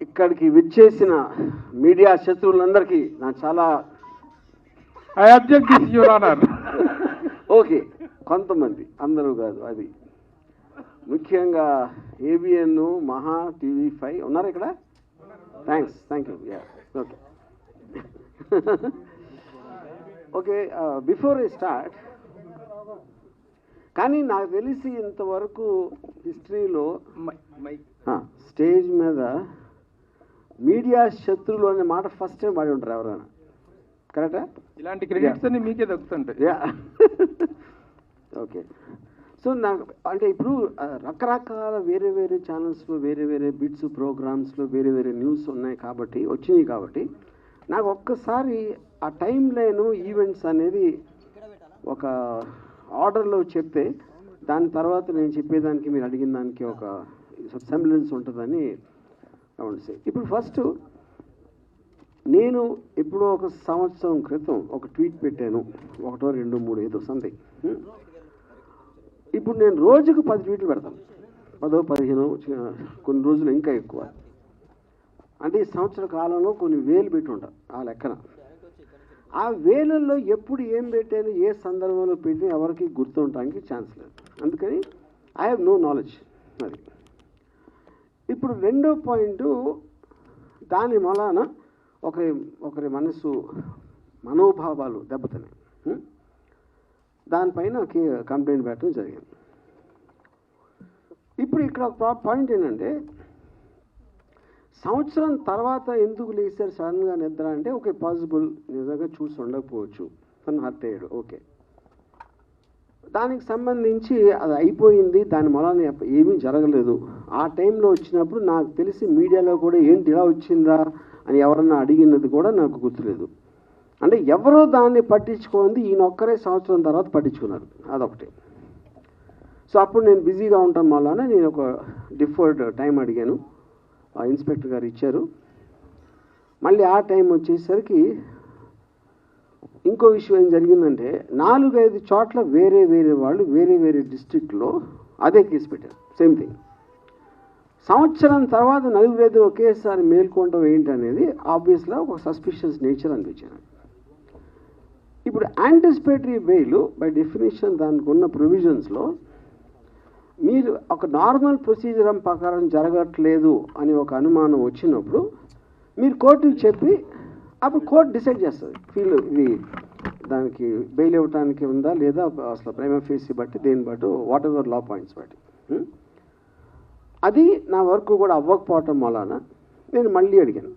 ఇక్కడికి విచ్చేసిన మీడియా శత్రువులందరికీ నా చాలా I object this your honour. Okay, కొంతమంది, అందరూ కాదు. అది ముఖ్యంగా ఏబిఎన్, మహా, TV5 ఉన్నారు ఇక్కడ. Thank you. Okay okay, before I start, కానీ నాకు తెలిసి ఇంతవరకు హిస్టరీలో స్టేజ్ మీద మీడియా శత్రువులు అనే మాట ఫస్ట్ టైం వాడి ఉంటారు ఎవరైనా. కరెక్టా? ఇలాంటి క్రెడిట్స్ అన్ని మీకే దక్కుతుంటాయి. ఓకే, సో నాకు అంటే ఇప్పుడు రకరకాల వేరే వేరే ఛానల్స్లో వేరే వేరే బిట్స్ ప్రోగ్రామ్స్లో వేరే వేరే న్యూస్ వచ్చినాయి కాబట్టి నాకు ఒక్కసారి ఆ టైం లైను ఈవెంట్స్ అనేది ఒక ఆర్డర్లో చెప్తే దాని తర్వాత నేను చెప్పేదానికి మీరు అడిగిన దానికి ఒక సెంబ్లెన్స్ ఉంటుందని గమనిస్తే, ఇప్పుడు ఫస్ట్ నేను ఎప్పుడో ఒక సంవత్సరం క్రితం ఒక ట్వీట్ పెట్టాను, 1, 2, 3 ఏదో సంథింగ్. ఇప్పుడు నేను రోజుకు 10 ట్వీట్లు పెడతాను, 10, 15, కొన్ని రోజులు ఇంకా ఎక్కువ. అంటే ఈ సంవత్సర కాలంలో కొన్ని వేలు పెట్టి ఉంటాను ఆ లెక్కన. ఆ వేలల్లో ఎప్పుడు ఏం పెట్టాను, ఏ సందర్భంలో పెట్టి ఎవరికి గుర్తుండటానికి ఛాన్స్ లేదు. అందుకని ఐ హ్యావ్ నో నాలెడ్జ్. అది ఇప్పుడు రెండో పాయింట్, దాని మూలాన ఒకరి మనోభావాలు దెబ్బతిన్నాయి. దానిపైన కంప్లైంట్ పెట్టడం జరిగింది. ఇప్పుడు ఇక్కడ ఒక పాయింట్ ఏంటంటే, సంవత్సరం తర్వాత ఎందుకు లేచారు సడన్గా నిద్ర అంటే, ఓకే పాసిబుల్, నిజంగా చూసి ఉండకపోవచ్చు, తను హర్ట్ అయ్యాడు, ఓకే. దానికి సంబంధించి అది అయిపోయింది, దాని మూలాన ఏమీ జరగలేదు. ఆ టైంలో వచ్చినప్పుడు నాకు తెలిసి మీడియాలో కూడా ఏంటి ఇలా వచ్చిందా అని ఎవరన్నా అడిగినది కూడా నాకు గుర్తులేదు. అంటే ఎవరో దాన్ని పట్టించుకుంది, ఈయన ఒక్కరే సంవత్సరం తర్వాత పట్టించుకున్నారు, అదొకటి. సో అప్పుడు నేను బిజీగా ఉండటం వల్ల నేను ఒక డిఫర్డ్ టైం అడిగాను, ఇన్స్పెక్టర్ గారు ఇచ్చారు. మళ్ళీ ఆ టైం వచ్చేసరికి ఇంకో విషయం ఏం జరిగిందంటే, 4-5 చోట్ల వేరే వేరే వాళ్ళు వేరే వేరే డిస్ట్రిక్ట్లో అదే కేసు పెట్టారు, సేమ్ థింగ్. సంవత్సరం తర్వాత 4-5 ఒకేసారి మేల్కొనడం ఏంటనేది ఆబ్వియస్గా ఒక సస్పిషియస్ నేచర్ అనిపించాను. ఇప్పుడు యాంటిసిపేటరీ బెయిల్ బై డెఫినేషన్ దానికి ఉన్న ప్రొవిజన్స్లో మీరు ఒక నార్మల్ ప్రొసీజర్ ప్రకారం జరగట్లేదు అని ఒక అనుమానం వచ్చినప్పుడు మీరు కోర్టుకి చెప్పి అప్పుడు కోర్టు డిసైడ్ చేస్తుంది, ఇది దానికి బెయిల్ ఇవ్వడానికి ఉందా లేదా, అసలు ప్రైమా ఫేసి బట్టి దేని బట్టి వాట్ ఎవర్ లా పాయింట్స్ బట్టి. అది నా వర్క్ కూడా అవ్వకపోవటం వలన నేను మళ్ళీ అడిగాను,